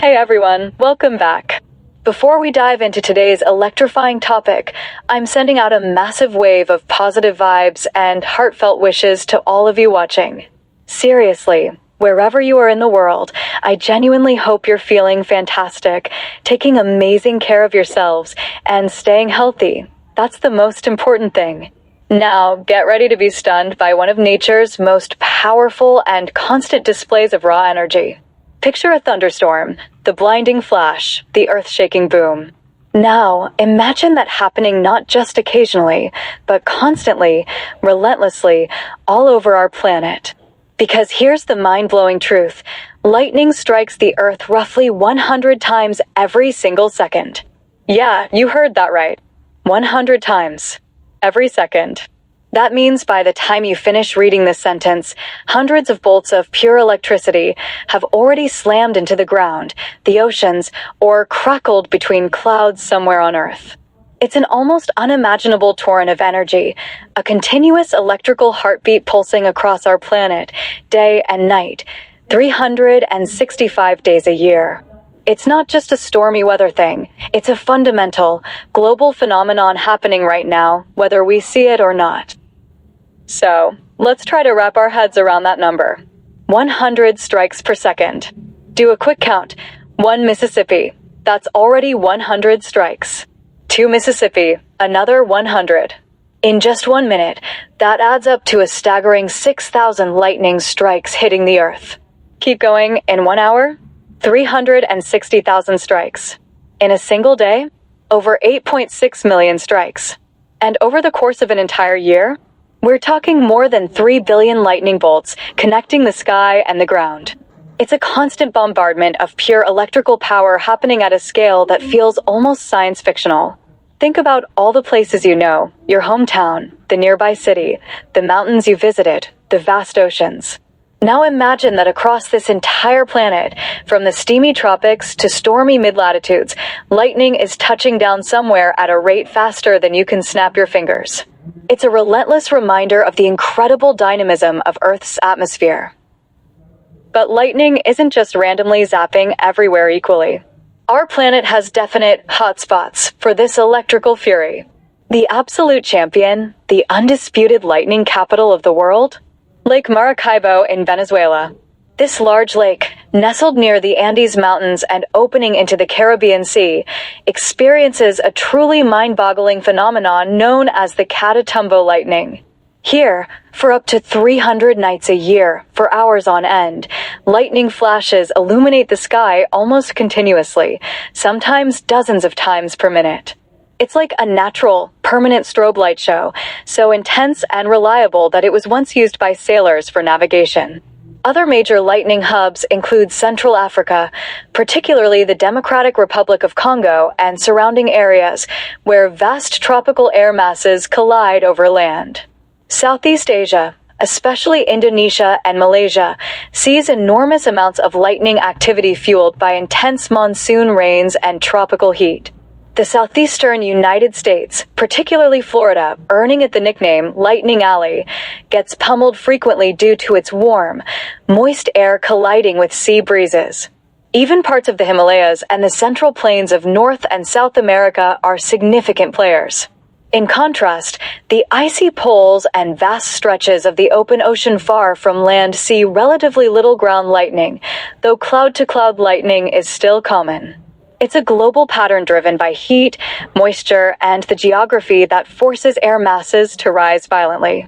Hey everyone, welcome back. Before we dive into today's electrifying topic, I'm sending out a massive wave of positive vibes and heartfelt wishes to all of you watching. Seriously, wherever you are in the world, I genuinely hope you're feeling fantastic, taking amazing care of yourselves, and staying healthy. That's the most important thing. Now, get ready to be stunned by one of nature's most powerful and constant displays of raw energy. Picture a thunderstorm, the blinding flash, the earth-shaking boom. Now, imagine that happening not just occasionally, but constantly, relentlessly, all over our planet. Because here's the mind-blowing truth. Lightning strikes the Earth roughly 100 times every single second. Yeah, you heard that right. 100 times. Every second. That means by the time you finish reading this sentence, hundreds of bolts of pure electricity have already slammed into the ground, the oceans, or crackled between clouds somewhere on Earth. It's an almost unimaginable torrent of energy, a continuous electrical heartbeat pulsing across our planet, day and night, 365 days a year. It's not just a stormy weather thing. It's a fundamental, global phenomenon happening right now, whether we see it or not. So, let's try to wrap our heads around that number. 100 strikes per second. Do a quick count. 1 Mississippi. That's already 100 strikes. 2 Mississippi. Another 100. In just 1 minute, that adds up to a staggering 6,000 lightning strikes hitting the Earth. Keep going. In 1 hour, 360,000 strikes. In a single day, over 8.6 million strikes. And over the course of an entire year, we're talking more than 3 billion lightning bolts connecting the sky and the ground. It's a constant bombardment of pure electrical power happening at a scale that feels almost science fictional. Think about all the places you know, your hometown, the nearby city, the mountains you visited, the vast oceans. Now imagine that across this entire planet, from the steamy tropics to stormy mid-latitudes, lightning is touching down somewhere at a rate faster than you can snap your fingers. It's a relentless reminder of the incredible dynamism of Earth's atmosphere. But lightning isn't just randomly zapping everywhere equally. Our planet has definite hotspots for this electrical fury. The absolute champion, the undisputed lightning capital of the world? Lake Maracaibo in Venezuela. This large lake, nestled near the Andes Mountains and opening into the Caribbean Sea, experiences a truly mind-boggling phenomenon known as the Catatumbo lightning. Here, for up to 300 nights a year, for hours on end, lightning flashes illuminate the sky almost continuously, sometimes dozens of times per minute. It's like a natural, permanent strobe light show, so intense and reliable that it was once used by sailors for navigation. Other major lightning hubs include Central Africa, particularly the Democratic Republic of Congo and surrounding areas, where vast tropical air masses collide over land. Southeast Asia, especially Indonesia and Malaysia, sees enormous amounts of lightning activity fueled by intense monsoon rains and tropical heat. The southeastern United States, particularly Florida, earning it the nickname Lightning Alley, gets pummeled frequently due to its warm, moist air colliding with sea breezes. Even parts of the Himalayas and the central plains of North and South America are significant players. In contrast, the icy poles and vast stretches of the open ocean far from land see relatively little ground lightning, though cloud-to-cloud lightning is still common. It's a global pattern driven by heat, moisture, and the geography that forces air masses to rise violently.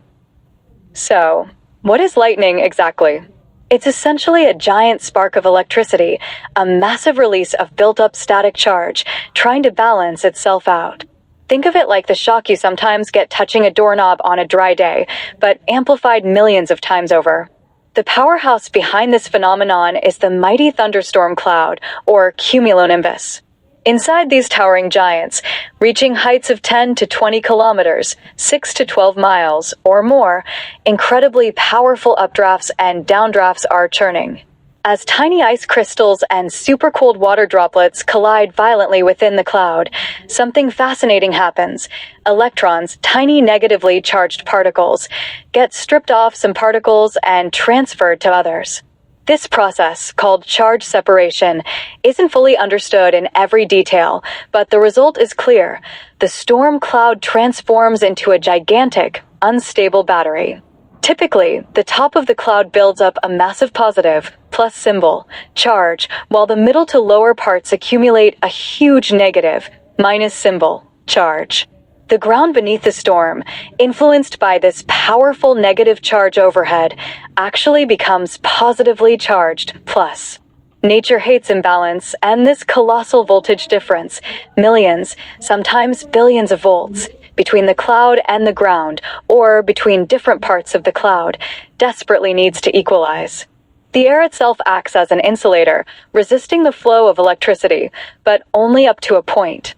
So, what is lightning exactly? It's essentially a giant spark of electricity, a massive release of built-up static charge, trying to balance itself out. Think of it like the shock you sometimes get touching a doorknob on a dry day, but amplified millions of times over. The powerhouse behind this phenomenon is the mighty thunderstorm cloud, or cumulonimbus. Inside these towering giants, reaching heights of 10 to 20 kilometers, 6 to 12 miles, or more, incredibly powerful updrafts and downdrafts are churning. As tiny ice crystals and supercooled water droplets collide violently within the cloud, something fascinating happens. Electrons, tiny negatively charged particles, get stripped off some particles and transferred to others. This process, called charge separation, isn't fully understood in every detail, but the result is clear. The storm cloud transforms into a gigantic, unstable battery. Typically, the top of the cloud builds up a massive positive, plus symbol, charge, while the middle to lower parts accumulate a huge negative, minus symbol, charge. The ground beneath the storm, influenced by this powerful negative charge overhead, actually becomes positively charged, plus. Nature hates imbalance, and this colossal voltage difference, millions, sometimes billions of volts, between the cloud and the ground, or between different parts of the cloud, desperately needs to equalize. The air itself acts as an insulator, resisting the flow of electricity, but only up to a point.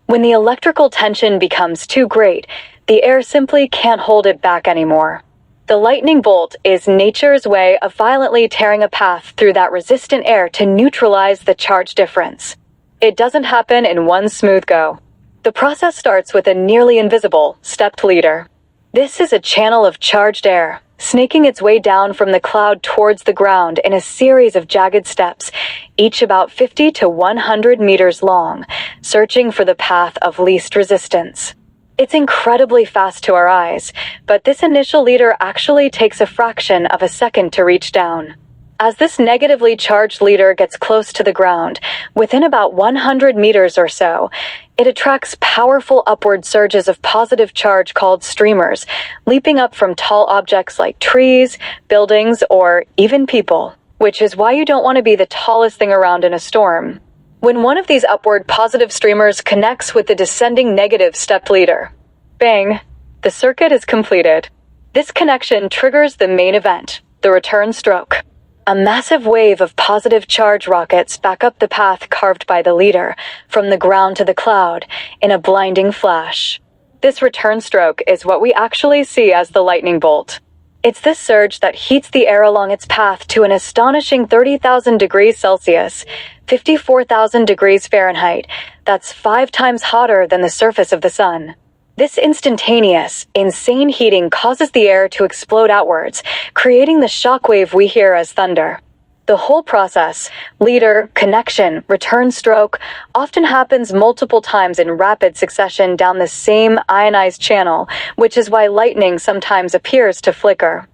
When the electrical tension becomes too great, the air simply can't hold it back anymore. The lightning bolt is nature's way of violently tearing a path through that resistant air to neutralize the charge difference. It doesn't happen in one smooth go. The process starts with a nearly invisible, stepped leader. This is a channel of charged air, snaking its way down from the cloud towards the ground in a series of jagged steps, each about 50 to 100 meters long, searching for the path of least resistance. It's incredibly fast to our eyes, but this initial leader actually takes a fraction of a second to reach down. As this negatively charged leader gets close to the ground, within about 100 meters or so, it attracts powerful upward surges of positive charge called streamers, leaping up from tall objects like trees, buildings, or even people, which is why you don't want to be the tallest thing around in a storm. When one of these upward positive streamers connects with the descending negative stepped leader, bang, the circuit is completed. This connection triggers the main event, the return stroke. A massive wave of positive charge rockets back up the path carved by the leader, from the ground to the cloud, in a blinding flash. This return stroke is what we actually see as the lightning bolt. It's this surge that heats the air along its path to an astonishing 30,000 degrees Celsius, 54,000 degrees Fahrenheit. That's 5 times hotter than the surface of the sun. This instantaneous, insane heating causes the air to explode outwards, creating the shockwave we hear as thunder. The whole process, leader, connection, return stroke, often happens multiple times in rapid succession down the same ionized channel, which is why lightning sometimes appears to flicker.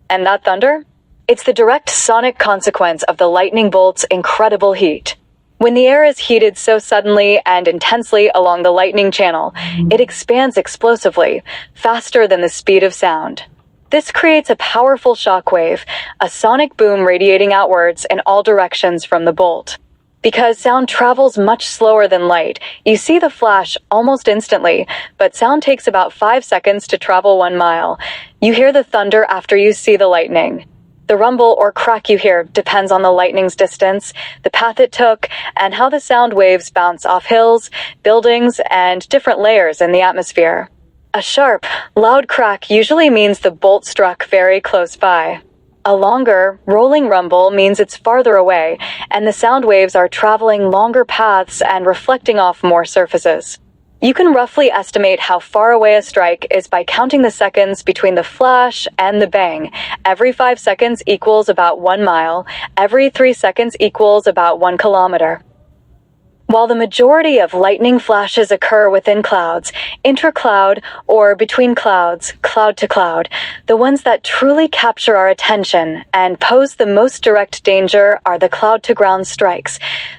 And that thunder? It's the direct sonic consequence of the lightning bolt's incredible heat. When the air is heated so suddenly and intensely along the lightning channel, it expands explosively, faster than the speed of sound. This creates a powerful shockwave, a sonic boom radiating outwards in all directions from the bolt. Because sound travels much slower than light, you see the flash almost instantly, but sound takes about 5 seconds to travel 1 mile. You hear the thunder after you see the lightning. The rumble or crack you hear depends on the lightning's distance, the path it took, and how the sound waves bounce off hills, buildings, and different layers in the atmosphere. A sharp, loud crack usually means the bolt struck very close by. A longer, rolling rumble means it's farther away, and the sound waves are traveling longer paths and reflecting off more surfaces. You can roughly estimate how far away a strike is by counting the seconds between the flash and the bang. Every 5 seconds equals about 1 mile, every 3 seconds equals about 1 kilometer. While the majority of lightning flashes occur within clouds, intra-cloud, or between clouds, cloud to cloud, the ones that truly capture our attention and pose the most direct danger are the cloud-to-ground strikes,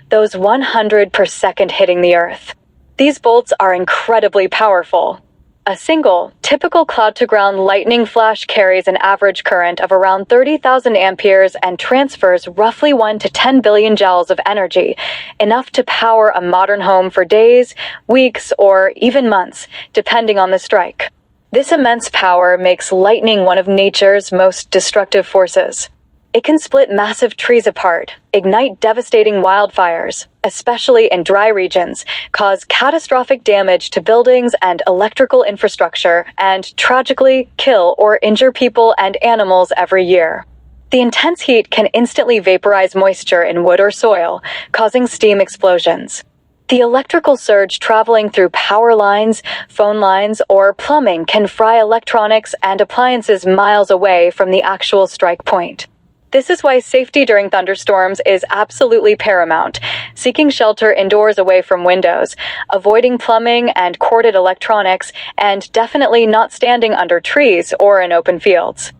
those 100 per second hitting the Earth. These bolts are incredibly powerful. A single, typical cloud-to-ground lightning flash carries an average current of around 30,000 amperes and transfers roughly 1 to 10 billion joules of energy, enough to power a modern home for days, weeks, or even months, depending on the strike. This immense power makes lightning one of nature's most destructive forces. It can split massive trees apart, ignite devastating wildfires, especially in dry regions, cause catastrophic damage to buildings and electrical infrastructure, and tragically kill or injure people and animals every year. The intense heat can instantly vaporize moisture in wood or soil, causing steam explosions. The electrical surge traveling through power lines, phone lines, or plumbing can fry electronics and appliances miles away from the actual strike point. This is why safety during thunderstorms is absolutely paramount. Seeking shelter indoors away from windows, avoiding plumbing and corded electronics, and definitely not standing under trees or in open fields.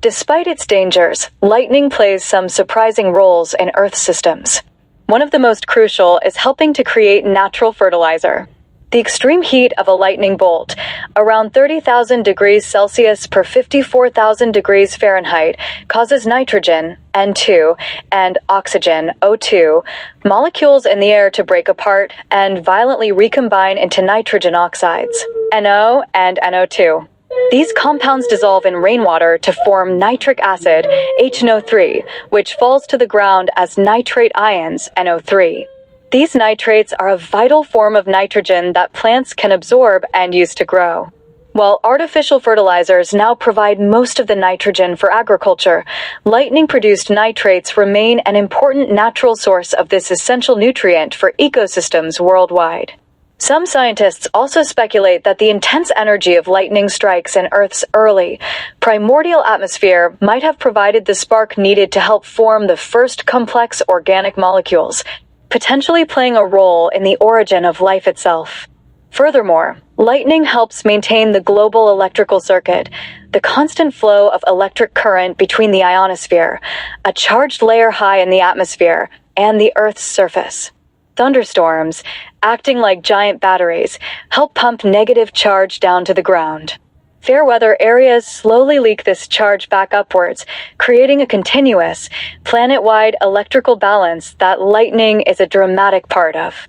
Despite its dangers, lightning plays some surprising roles in Earth's systems. One of the most crucial is helping to create natural fertilizer. The extreme heat of a lightning bolt, around 30,000 degrees Celsius per 54,000 degrees Fahrenheit, causes nitrogen, N2, and oxygen, O2, molecules in the air to break apart and violently recombine into nitrogen oxides, NO and NO2. These compounds dissolve in rainwater to form nitric acid, HNO3, which falls to the ground as nitrate ions, NO3. These nitrates are a vital form of nitrogen that plants can absorb and use to grow. While artificial fertilizers now provide most of the nitrogen for agriculture, lightning-produced nitrates remain an important natural source of this essential nutrient for ecosystems worldwide. Some scientists also speculate that the intense energy of lightning strikes in Earth's early, primordial atmosphere might have provided the spark needed to help form the first complex organic molecules, potentially playing a role in the origin of life itself. Furthermore, lightning helps maintain the global electrical circuit, the constant flow of electric current between the ionosphere, a charged layer high in the atmosphere, and the Earth's surface. Thunderstorms, acting like giant batteries, help pump negative charge down to the ground. Fair weather areas slowly leak this charge back upwards, creating a continuous, planet-wide electrical balance that lightning is a dramatic part of.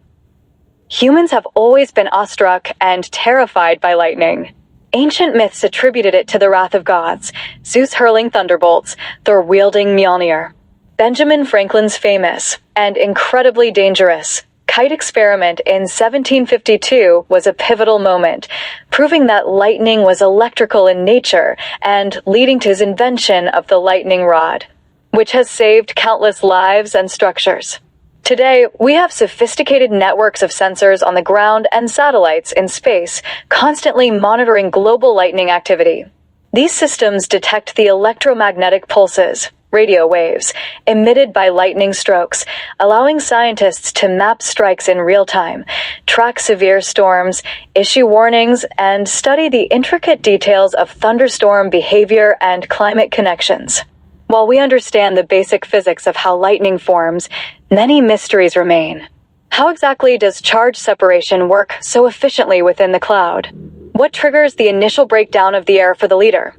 Humans have always been awestruck and terrified by lightning. Ancient myths attributed it to the wrath of gods, Zeus hurling thunderbolts, Thor wielding Mjolnir. Benjamin Franklin's famous, and incredibly dangerous, kite experiment in 1752 was a pivotal moment, proving that lightning was electrical in nature and leading to his invention of the lightning rod, which has saved countless lives and structures. Today, we have sophisticated networks of sensors on the ground and satellites in space, constantly monitoring global lightning activity. These systems detect the electromagnetic pulses, radio waves, emitted by lightning strokes, allowing scientists to map strikes in real time, track severe storms, issue warnings, and study the intricate details of thunderstorm behavior and climate connections. While we understand the basic physics of how lightning forms, many mysteries remain. How exactly does charge separation work so efficiently within the cloud? What triggers the initial breakdown of the air for the leader?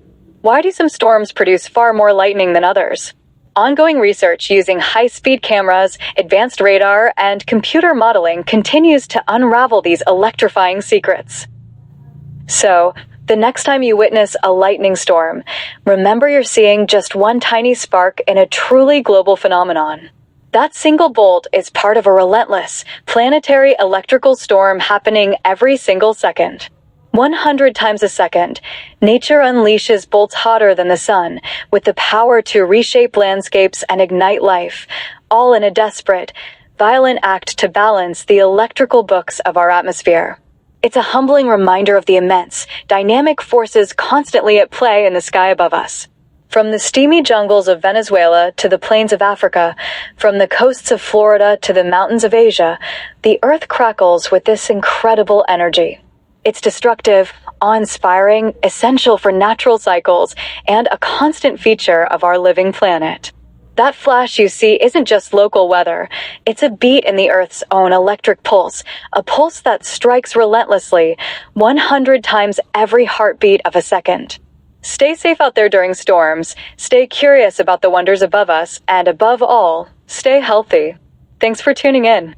Why do some storms produce far more lightning than others? Ongoing research using high-speed cameras, advanced radar, and computer modeling continues to unravel these electrifying secrets. So, the next time you witness a lightning storm, remember you're seeing just one tiny spark in a truly global phenomenon. That single bolt is part of a relentless, planetary electrical storm happening every single second. 100 times a second, nature unleashes bolts hotter than the sun, with the power to reshape landscapes and ignite life, all in a desperate, violent act to balance the electrical books of our atmosphere. It's a humbling reminder of the immense, dynamic forces constantly at play in the sky above us. From the steamy jungles of Venezuela to the plains of Africa, from the coasts of Florida to the mountains of Asia, the earth crackles with this incredible energy. It's destructive, awe-inspiring, essential for natural cycles, and a constant feature of our living planet. That flash you see isn't just local weather, it's a beat in the Earth's own electric pulse, a pulse that strikes relentlessly, 100 times every heartbeat of a second. Stay safe out there during storms, stay curious about the wonders above us, and above all, stay healthy. Thanks for tuning in.